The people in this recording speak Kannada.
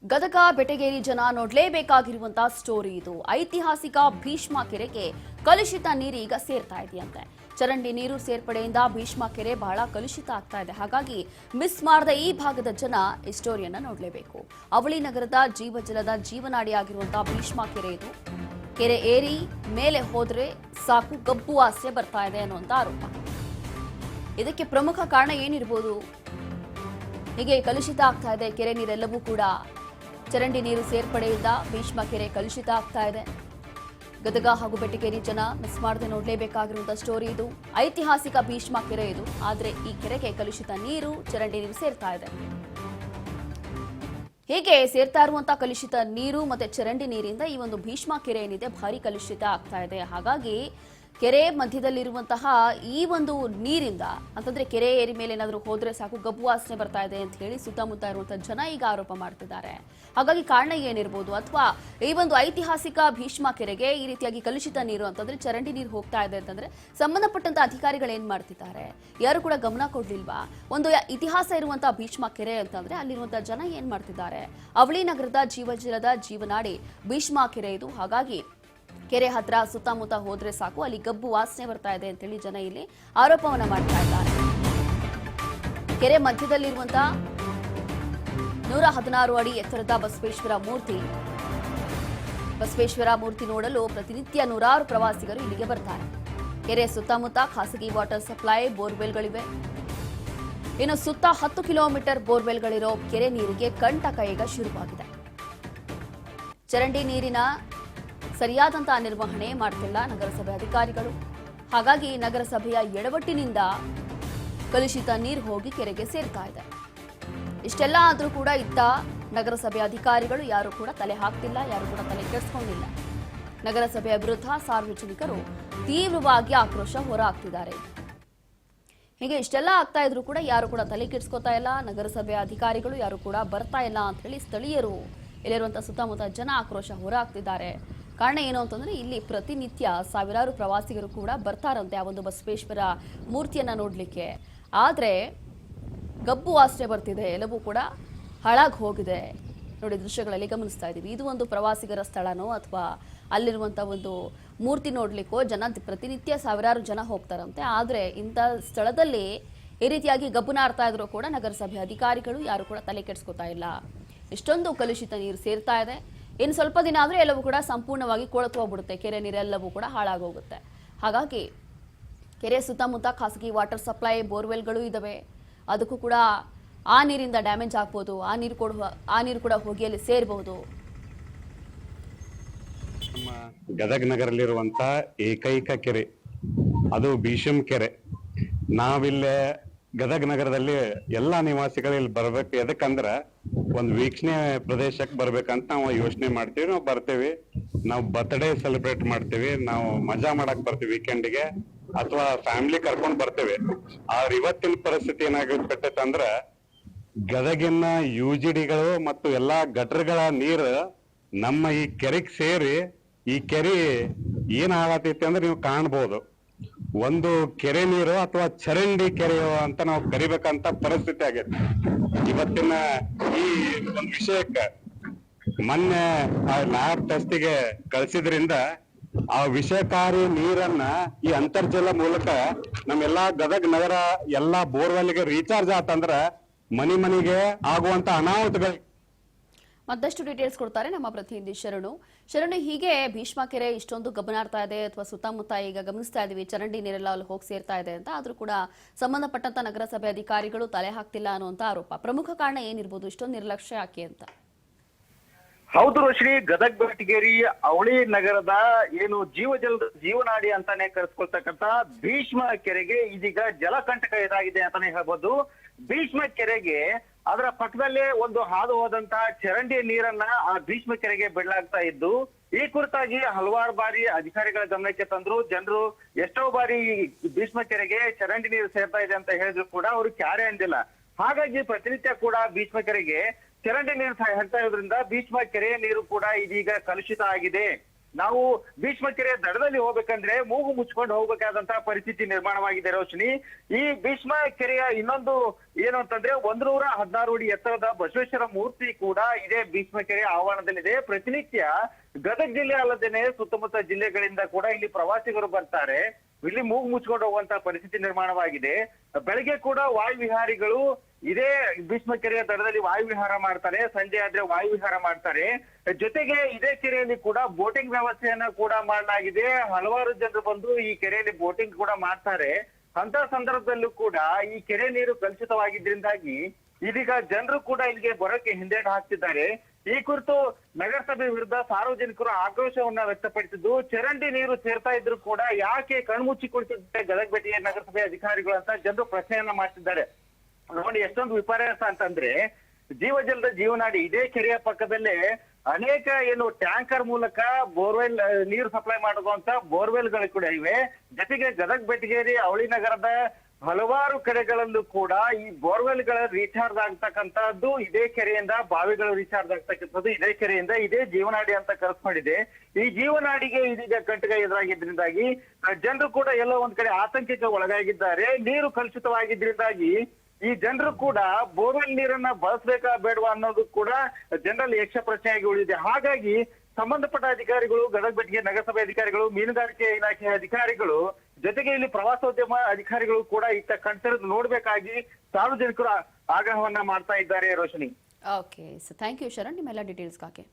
ಗದಗ ಬೆಟಗೇರಿ ಜನ ನೋಡ್ಲೇಬೇಕಾಗಿರುವಂತಹ ಸ್ಟೋರಿ ಇದು. ಐತಿಹಾಸಿಕ ಭೀಷ್ಮ ಕೆರೆಗೆ ಕಲುಷಿತ ನೀರು ಈಗ ಸೇರ್ತಾ ಇದೆಯಂತೆ. ಚರಂಡಿ ನೀರು ಸೇರ್ಪಡೆಯಿಂದ ಭೀಷ್ಮ ಕೆರೆ ಬಹಳ ಕಲುಷಿತ ಆಗ್ತಾ ಇದೆ. ಹಾಗಾಗಿ ಮಿಸ್ ಮಾಡದ ಈ ಭಾಗದ ಜನ ಈ ಸ್ಟೋರಿಯನ್ನ ನೋಡಲೇಬೇಕು. ಅವಳಿ ನಗರದ ಜೀವಜಲದ ಜೀವನಾಡಿಯಾಗಿರುವಂತಹ ಭೀಷ್ಮ ಕೆರೆ ಇದು. ಕೆರೆ ಏರಿ ಮೇಲೆ ಹೋದ್ರೆ ಸಾಕು ಗಬ್ಬು ವಾಸನೆ ಬರ್ತಾ ಇದೆ ಅನ್ನುವಂತ ಆರೋಪ. ಇದಕ್ಕೆ ಪ್ರಮುಖ ಕಾರಣ ಏನಿರಬಹುದು? ಹೀಗೆ ಕಲುಷಿತ ಆಗ್ತಾ ಇದೆ ಕೆರೆ ನೀರೆಲ್ಲವೂ ಕೂಡ. ಚರಂಡಿ ನೀರು ಸೇರ್ಪಡೆಯಿಂದ ಭೀಷ್ಮ ಕೆರೆ ಕಲುಷಿತ ಆಗ್ತಾ ಇದೆ. ಗದಗ ಹಾಗೂ ಬೆಟಗೇರಿ ಜನ ಮಿಸ್ ಮಾಡದೆ ನೋಡಲೇಬೇಕಾಗಿರುವಂತಹ ಸ್ಟೋರಿ ಇದು. ಐತಿಹಾಸಿಕ ಭೀಷ್ಮ ಕೆರೆ ಇದು. ಆದ್ರೆ ಈ ಕೆರೆಗೆ ಕಲುಷಿತ ನೀರು, ಚರಂಡಿ ನೀರು ಸೇರ್ತಾ ಇದೆ. ಹೀಗೆ ಸೇರ್ತಾ ಇರುವಂತಹ ಕಲುಷಿತ ನೀರು ಮತ್ತೆ ಚರಂಡಿ ನೀರಿಂದ ಈ ಒಂದು ಭೀಷ್ಮ ಕೆರೆ ಏನಿದೆ ಭಾರಿ ಕಲುಷಿತ ಆಗ್ತಾ ಇದೆ. ಹಾಗಾಗಿ ಕೆರೆ ಮಧ್ಯದಲ್ಲಿರುವಂತಹ ಈ ಒಂದು ನೀರಿಂದ ಅಂತಂದ್ರೆ ಕೆರೆ ಏರಿ ಮೇಲೆ ಏನಾದರೂ ಹೋದ್ರೆ ಸಾಕು ಗಬ್ಬು ವಾಸನೆ ಬರ್ತಾ ಇದೆ ಅಂತ ಹೇಳಿ ಸುತ್ತಮುತ್ತ ಇರುವಂತಹ ಜನ ಈಗ ಆರೋಪ ಮಾಡ್ತಿದ್ದಾರೆ. ಹಾಗಾಗಿ ಕಾರಣ ಏನಿರ್ಬೋದು? ಅಥವಾ ಈ ಒಂದು ಐತಿಹಾಸಿಕ ಭೀಷ್ಮ ಕೆರೆಗೆ ಈ ರೀತಿಯಾಗಿ ಕಲುಷಿತ ನೀರು ಅಂತಂದ್ರೆ ಚರಂಡಿ ನೀರು ಹೋಗ್ತಾ ಇದೆ ಅಂತಂದ್ರೆ ಸಂಬಂಧಪಟ್ಟಂತ ಅಧಿಕಾರಿಗಳು ಏನ್ ಮಾಡ್ತಿದ್ದಾರೆ? ಯಾರು ಕೂಡ ಗಮನ ಕೊಡ್ಲಿಲ್ವಾ? ಒಂದು ಇತಿಹಾಸ ಇರುವಂತಹ ಭೀಷ್ಮ ಕೆರೆ ಅಂತಂದ್ರೆ ಅಲ್ಲಿರುವಂತಹ ಜನ ಏನ್ ಮಾಡ್ತಿದ್ದಾರೆ? ಅವಳಿ ನಗರದ ಜೀವಜಲದ ಜೀವನಾಡಿ ಭೀಷ್ಮ ಕೆರೆ ಇದು. ಹಾಗಾಗಿ ಕೆರೆ ಹತ್ರ ಸುತ್ತಮುತ್ತ ಹೋದ್ರೆ ಸಾಕು ಅಲ್ಲಿ ಗಬ್ಬು ವಾಸನೆ ಬರ್ತಾ ಇದೆ ಅಂತೇಳಿ ಜನ ಇಲ್ಲಿ ಆರೋಪವನ್ನ ಮಾಡ್ತಾ ಇದ್ದಾರೆ. ಕೆರೆ ಮಧ್ಯದಲ್ಲಿರುವಂತಹ 116 ಅಡಿ ಎತ್ತರದ ಬಸವೇಶ್ವರ ಮೂರ್ತಿ ನೋಡಲು ಪ್ರತಿನಿತ್ಯ ನೂರಾರು ಪ್ರವಾಸಿಗರು ಇಲ್ಲಿಗೆ ಬರ್ತಾರೆ. ಕೆರೆ ಸುತ್ತಮುತ್ತ ಖಾಸಗಿ ವಾಟರ್ ಸಪ್ಲೈ ಬೋರ್ವೆಲ್ಗಳಿವೆ. ಇನ್ನು ಸುತ್ತ 10 ಕಿಲೋಮೀಟರ್ ಬೋರ್ವೆಲ್ಗಳಿರೋ ಕೆರೆ ನೀರಿಗೆ ಕಂಟಕ ಈಗ ಶುರುವಾಗಿದೆ. ಚರಂಡಿ ನೀರಿನ ಸರಿಯಾದಂತಹ ನಿರ್ವಹಣೆ ಮಾಡ್ತಿಲ್ಲ ನಗರಸಭೆ ಅಧಿಕಾರಿಗಳು. ಹಾಗಾಗಿ ನಗರಸಭೆಯ ಎಡವಟ್ಟಿನಿಂದ ಕಲುಷಿತ ನೀರು ಹೋಗಿ ಕೆರೆಗೆ ಸೇರ್ತಾ ಇದೆ. ಇಷ್ಟೆಲ್ಲ ಆದರೂ ಕೂಡ ಇತ್ತ ನಗರಸಭೆ ಅಧಿಕಾರಿಗಳು ಯಾರು ಕೂಡ ತಲೆ ಹಾಕ್ತಿಲ್ಲ, ಯಾರು ಕೂಡ ತಲೆ ಕೆಡಿಸ್ಕೊಂಡಿಲ್ಲ. ನಗರಸಭೆಯ ವಿರುದ್ಧ ಸಾರ್ವಜನಿಕರು ತೀವ್ರವಾಗಿ ಆಕ್ರೋಶ ಹೊರಹಾಕ್ತಿದ್ದಾರೆ. ಹೀಗೆ ಇಷ್ಟೆಲ್ಲ ಆಗ್ತಾ ಇದ್ರು ಕೂಡ ಯಾರು ಕೂಡ ತಲೆ ಕೆಡಿಸ್ಕೋತಾ ಇಲ್ಲ. ನಗರಸಭೆಯ ಅಧಿಕಾರಿಗಳು ಯಾರು ಕೂಡ ಬರ್ತಾ ಇಲ್ಲ ಅಂತ ಹೇಳಿ ಸ್ಥಳೀಯರು, ಇಲ್ಲಿರುವಂತಹ ಸುತ್ತಮುತ್ತ ಜನ ಆಕ್ರೋಶ ಹೊರಹಾಕ್ತಿದ್ದಾರೆ. ಕಾರಣ ಏನು ಅಂತಂದ್ರೆ ಇಲ್ಲಿ ಪ್ರತಿನಿತ್ಯ ಸಾವಿರಾರು ಪ್ರವಾಸಿಗರು ಕೂಡ ಬರ್ತಾರಂತೆ ಆ ಒಂದು ಬಸವೇಶ್ವರ ಮೂರ್ತಿಯನ್ನ ನೋಡ್ಲಿಕ್ಕೆ. ಆದ್ರೆ ಗಬ್ಬು ವಾಸನೆ ಬರ್ತಿದೆ, ಎಲ್ಲವೂ ಕೂಡ ಹಾಳಾಗಿ ಹೋಗಿದೆ. ನೋಡಿ, ದೃಶ್ಯಗಳಲ್ಲಿ ಗಮನಿಸ್ತಾ ಇದ್ದೀವಿ. ಇದು ಒಂದು ಪ್ರವಾಸಿಗರ ಸ್ಥಳನೋ ಅಥವಾ ಅಲ್ಲಿರುವಂತ ಒಂದು ಮೂರ್ತಿ ನೋಡ್ಲಿಕ್ಕೋ ಜನ ಪ್ರತಿನಿತ್ಯ ಸಾವಿರಾರು ಜನ ಹೋಗ್ತಾರಂತೆ. ಆದ್ರೆ ಇಂಥ ಸ್ಥಳದಲ್ಲಿ ಈ ರೀತಿಯಾಗಿ ಗಬ್ಬು ನಾರ್ತಾ ಇದ್ರು ಕೂಡ ನಗರಸಭೆ ಅಧಿಕಾರಿಗಳು ಯಾರು ಕೂಡ ತಲೆ ಕೆಡಿಸ್ಕೊತಾ ಇಲ್ಲ. ಇಷ್ಟೊಂದು ಕಲುಷಿತ ನೀರು ಸೇರ್ತಾ ಇದೆ. ಇನ್ನು ಸ್ವಲ್ಪ ದಿನ ಆದರೆ ಎಲ್ಲವೂ ಕೂಡ ಸಂಪೂರ್ಣವಾಗಿ ಕೊಳತು ಹೋಗ್ಬಿಡುತ್ತೆ. ಕೆರೆ ನೀರೆಲ್ಲವೂ ಕೂಡ ಹಾಳಾಗೋಗುತ್ತೆ. ಹಾಗಾಗಿ ಕೆರೆ ಸುತ್ತಮುತ್ತ ಖಾಸಗಿ ವಾಟರ್ ಸಪ್ಲೈ ಬೋರ್ವೆಲ್ಗಳು ಇದಾವೆ. ಅದಕ್ಕೂ ಕೂಡ ಆ ನೀರಿಂದ ಡ್ಯಾಮೇಜ್ ಆಗ್ಬೋದು. ಆ ನೀರು ಕೂಡ ಹೋಗಿ ಅಲ್ಲಿ ಸೇರಬಹುದು. ನಮ್ಮ ಗದಗ ನಗರಲ್ಲಿರುವಂತ ಏಕೈಕ ಕೆರೆ ಅದು ಭೀಷ್ಮ ಕೆರೆ. ನಾವಿಲ್ಲೇ ಗದಗ ನಗರದಲ್ಲಿ ಎಲ್ಲಾ ನಿವಾಸಿಗಳು ಇಲ್ಲಿ ಬರ್ಬೇಕು. ಎದಕ್ಕಂದ್ರ ಒಂದ್ ವೀಕ್ಷಣೆ ಪ್ರದೇಶಕ್ಕೆ ಬರ್ಬೇಕಂತ ನಾವು ಯೋಚನೆ ಮಾಡ್ತೀವಿ. ನಾವು ಬರ್ತೇವಿ, ನಾವು ಬರ್ತ್ಡೇ ಸೆಲೆಬ್ರೇಟ್ ಮಾಡ್ತೀವಿ, ನಾವು ಮಜಾ ಮಾಡಕ್ ಬರ್ತೀವಿ ವೀಕೆಂಡ್ಗೆ, ಅಥವಾ ಫ್ಯಾಮಿಲಿ ಕರ್ಕೊಂಡ್ ಬರ್ತೇವೆ. ಆದ್ರೆ ಇವತ್ತಿನ ಪರಿಸ್ಥಿತಿ ಏನಾಗ್ಬಿಟ್ಟೈತಂದ್ರ ಗದಗಿನ UGDಗಳು ಮತ್ತು ಎಲ್ಲಾ ಗಟರ್ಗಳ ನೀರು ನಮ್ಮ ಈ ಕೆರೆಗೆ ಸೇರಿ ಈ ಕೆರೆ ಏನ್ ಆಗತೈತಿ ಅಂದ್ರೆ ನೀವು ಕಾಣ್ಬೋದು. ಒಂದು ಕೆರೆ ನೀರು ಅಥವಾ ಚರಂಡಿ ಕೆರೆಯೋ ಅಂತ ನಾವು ಕರಿಬೇಕಂತ ಪರಿಸ್ಥಿತಿ ಆಗೈತಿ ಇವತ್ತಿನ ಈ ಒಂದು ವಿಷಯಕ್ಕೆ. ಮೊನ್ನೆ ಲ್ಯಾಬ್ ಟೆಸ್ಟಿಗೆ ಕಳಿಸಿದ್ರಿಂದ ಆ ವಿಷಕಾರಿ ನೀರನ್ನ ಈ ಅಂತರ್ಜಲ ಮೂಲಕ ನಮ್ಮೆಲ್ಲಾ ಗದಗ ನಗರ ಎಲ್ಲಾ ಬೋರ್ವೆಲ್ಗೆ ರೀಚಾರ್ಜ್ ಆತಂದ್ರ ಮನಿಗೆ ಆಗುವಂತ ಅನಾಹುತಗಳು. ಮತ್ತಷ್ಟು ಡೀಟೇಲ್ಸ್ ಕೊಡ್ತಾರೆ ನಮ್ಮ ಪ್ರತಿನಿಧಿ ಶರಣು. ಹೀಗೆ ಭೀಷ್ಮ ಕೆರೆ ಇಷ್ಟೊಂದು ಗಮನಾರ್ತಾ ಇದೆ ಅಥವಾ ಸುತ್ತಮುತ್ತ ಈಗ ಗಮನಿಸ್ತಾ ಇದೀವಿ ಚರಂಡಿ ನೀರೆಲ್ಲ ಅಲ್ಲಿ ಹೋಗಿ ಸೇರ್ತಾ ಇದೆ ಅಂತ. ಆದ್ರೂ ಕೂಡ ಸಂಬಂಧಪಟ್ಟಂತ ನಗರಸಭೆ ಅಧಿಕಾರಿಗಳು ತಲೆ ಹಾಕ್ತಿಲ್ಲ ಅನ್ನುವಂತ ಆರೋಪ. ಪ್ರಮುಖ ಕಾರಣ ಏನಿರ್ಬೋದು? ಇಷ್ಟೊಂದು ನಿರ್ಲಕ್ಷ್ಯ ಯಾಕೆ ಅಂತ? ಹೌದು ರೋಶ್ನಿ, ಗದಗ ಬೆಟಗೇರಿ ಅವಳಿ ನಗರದ ಏನು ಜೀವನಾಡಿ ಅಂತಾನೆ ಕರೆಸ್ಕೊಳ್ತಕ್ಕಂತ ಭೀಷ್ಮ ಕೆರೆಗೆ ಇದೀಗ ಜಲಕಂಟಕ ಎದುರಾಗಿದೆ ಅಂತಾನೆ ಹೇಳ್ಬೋದು. ಭೀಷ್ಮ ಕೆರೆಗೆ ಅದರ ಪಕ್ಕದಲ್ಲೇ ಒಂದು ಹಾದು ಹೋದಂತ ಚರಂಡಿ ನೀರನ್ನ ಆ ಭೀಷ್ಮ ಕೆರೆಗೆ ಬಿಡಲಾಗ್ತಾ ಇದ್ದು, ಈ ಕುರಿತಾಗಿ ಹಲವಾರು ಬಾರಿ ಅಧಿಕಾರಿಗಳ ಗಮನಕ್ಕೆ ತಂದ್ರು. ಜನರು ಎಷ್ಟೋ ಬಾರಿ ಭೀಷ್ಮ ಕೆರೆಗೆ ಚರಂಡಿ ನೀರು ಸೇರ್ತಾ ಇದೆ ಅಂತ ಹೇಳಿದ್ರು ಕೂಡ ಅವರು ಕ್ಯಾರೆ ಅಂದಿಲ್ಲ. ಹಾಗಾಗಿ ಪ್ರತಿನಿತ್ಯ ಕೂಡ ಭೀಷ್ಮ ಕೆರೆಗೆ ಚರಂಡಿ ನೀರು ಹರಿತಾ ಇರೋದ್ರಿಂದ ಭೀಷ್ಮ ಕೆರೆಯ ನೀರು ಕೂಡ ಇದೀಗ ಕಲುಷಿತ ಆಗಿದೆ. ನಾವು ಭೀಷ್ಮ ಕೆರೆಯ ದಡದಲ್ಲಿ ಹೋಗ್ಬೇಕಂದ್ರೆ ಮೂಗು ಮುಚ್ಕೊಂಡು ಹೋಗ್ಬೇಕಾದಂತಹ ಪರಿಸ್ಥಿತಿ ನಿರ್ಮಾಣವಾಗಿದೆ ರೋಶಿನಿ. ಈ ಭೀಷ್ಮ ಕೆರೆಯ ಇನ್ನೊಂದು ಏನು ಅಂತಂದ್ರೆ 116 ಅಡಿ ಎತ್ತರದ ಬಸವೇಶ್ವರ ಮೂರ್ತಿ ಕೂಡ ಇದೇ ಭೀಷ್ಮ ಕೆರೆಯ ಆವರಣದಲ್ಲಿದೆ. ಪ್ರತಿನಿತ್ಯ ಗದಗ ಜಿಲ್ಲೆ ಅಲ್ಲದೇನೆ ಸುತ್ತಮುತ್ತ ಜಿಲ್ಲೆಗಳಿಂದ ಕೂಡ ಇಲ್ಲಿ ಪ್ರವಾಸಿಗರು ಬರ್ತಾರೆ. ಇಲ್ಲಿ ಮೂಗು ಮುಚ್ಕೊಂಡು ಹೋಗುವಂತ ಪರಿಸ್ಥಿತಿ ನಿರ್ಮಾಣವಾಗಿದೆ. ಬೆಳಗ್ಗೆ ಕೂಡ ವಾಯುವಿಹಾರಿಗಳು ಇದೇ ಭೀಷ್ಮ ಕೆರೆಯ ದಡದಲ್ಲಿ ವಾಯುವಿಹಾರ ಮಾಡ್ತಾರೆ, ಸಂಜೆ ಆದ್ರೆ ವಾಯುವಿಹಾರ ಮಾಡ್ತಾರೆ. ಜೊತೆಗೆ ಇದೇ ಕೆರೆಯಲ್ಲಿ ಕೂಡ ಬೋಟಿಂಗ್ ವ್ಯವಸ್ಥೆಯನ್ನ ಕೂಡ ಮಾಡಲಾಗಿದೆ. ಹಲವಾರು ಜನರು ಬಂದು ಈ ಕೆರೆಯಲ್ಲಿ ಬೋಟಿಂಗ್ ಕೂಡ ಮಾಡ್ತಾರೆ. ಅಂತ ಸಂದರ್ಭದಲ್ಲೂ ಕೂಡ ಈ ಕೆರೆ ನೀರು ಕಲುಷಿತವಾಗಿದ್ರಿಂದಾಗಿ ಇದೀಗ ಜನರು ಕೂಡ ಇಲ್ಲಿಗೆ ಬರೋಕೆ ಹಿಂದೇಟು ಹಾಕ್ತಿದ್ದಾರೆ. ಈ ಕುರಿತು ನಗರಸಭೆ ವಿರುದ್ಧ ಸಾರ್ವಜನಿಕರು ಆಕ್ರೋಶವನ್ನ ವ್ಯಕ್ತಪಡಿಸಿದ್ದು, ಚರಂಡಿ ನೀರು ಸೇರ್ತಾ ಇದ್ರು ಕೂಡ ಯಾಕೆ ಕಣ್ಮುಚ್ಚಿ ಕುಳಿತಿದ್ದಾರೆ ಗದಗ ಬೆಟ್ಟಿಗೆ ನಗರಸಭೆ ಅಧಿಕಾರಿಗಳು ಅಂತ ಜನರು ಪ್ರಶ್ನೆಯನ್ನ ಮಾಡ್ತಿದ್ದಾರೆ. ನೋಡಿ ಎಷ್ಟೊಂದು ವಿಪರ್ಯಾಸ ಅಂತಂದ್ರೆ, ಜೀವಜಲದ ಜೀವನಾಡಿ ಇದೇ ಕೆರೆಯ ಪಕ್ಕದಲ್ಲೇ ಅನೇಕ ಏನು ಟ್ಯಾಂಕರ್ ಮೂಲಕ ಬೋರ್ವೆಲ್ ನೀರು ಸಪ್ಲೈ ಮಾಡುವಂತ ಬೋರ್ವೆಲ್ಗಳು ಕೂಡ ಇವೆ. ಜೊತೆಗೆ ಗದಗ ಬೆಟಗೇರಿ ಅವಳಿ ನಗರದ ಹಲವಾರು ಕಡೆಗಳಲ್ಲೂ ಕೂಡ ಈ ಬೋರ್ವೆಲ್ಗಳ ರೀಚಾರ್ಜ್ ಆಗ್ತಕ್ಕಂಥದ್ದು ಇದೇ ಕೆರೆಯಿಂದ, ಬಾವಿಗಳು ರೀಚಾರ್ಜ್ ಆಗ್ತಕ್ಕಂಥದ್ದು ಇದೇ ಕೆರೆಯಿಂದ. ಇದೇ ಜೀವನಾಡಿ ಅಂತ ಕರೆಸ್ಕೊಂಡಿದೆ. ಈ ಜೀವನಾಡಿಗೆ ಇದೀಗ ಕಂಟಕ ಎದುರಾಗಿದ್ರಿಂದಾಗಿ ಜನರು ಕೂಡ ಎಲ್ಲೋ ಒಂದ್ ಕಡೆ ಆತಂಕಕ್ಕೆ ಒಳಗಾಗಿದ್ದಾರೆ. ನೀರು ಕಲುಷಿತವಾಗಿದ್ರಿಂದಾಗಿ ಈ ಜನರು ಕೂಡ ಬೋರ್ವೆಲ್ ನೀರನ್ನ ಬಳಸಬೇಕಾ ಬೇಡವಾ ಅನ್ನೋದು ಕೂಡ ಜನರಲ್ಲಿ ಯಕ್ಷ ಪ್ರಶ್ನೆಯಾಗಿ ಉಳಿದಿದೆ. ಹಾಗಾಗಿ ಸಂಬಂಧಪಟ್ಟ ಅಧಿಕಾರಿಗಳು, ಗದಗ ಬೆಟ್ಟಿಗೆ ನಗರಸಭೆ ಅಧಿಕಾರಿಗಳು, ಮೀನುಗಾರಿಕೆ ಇಲಾಖೆ ಅಧಿಕಾರಿಗಳು, ಜೊತೆಗೆ ಇಲ್ಲಿ ಪ್ರವಾಸೋದ್ಯಮ ಅಧಿಕಾರಿಗಳು ಕೂಡ ಇತ್ತ ಕಣ್ತೆರೆದು ನೋಡ್ಬೇಕಾಗಿ ಸಾರ್ವಜನಿಕರು ಆಗ್ರಹವನ್ನ ಮಾಡ್ತಾ ಇದ್ದಾರೆ Roshini. Okay, so thank you Sharan ನಿಮ್ಮೆಲ್ಲ ಡೀಟೇಲ್ಸ್ಗಾಗಿ.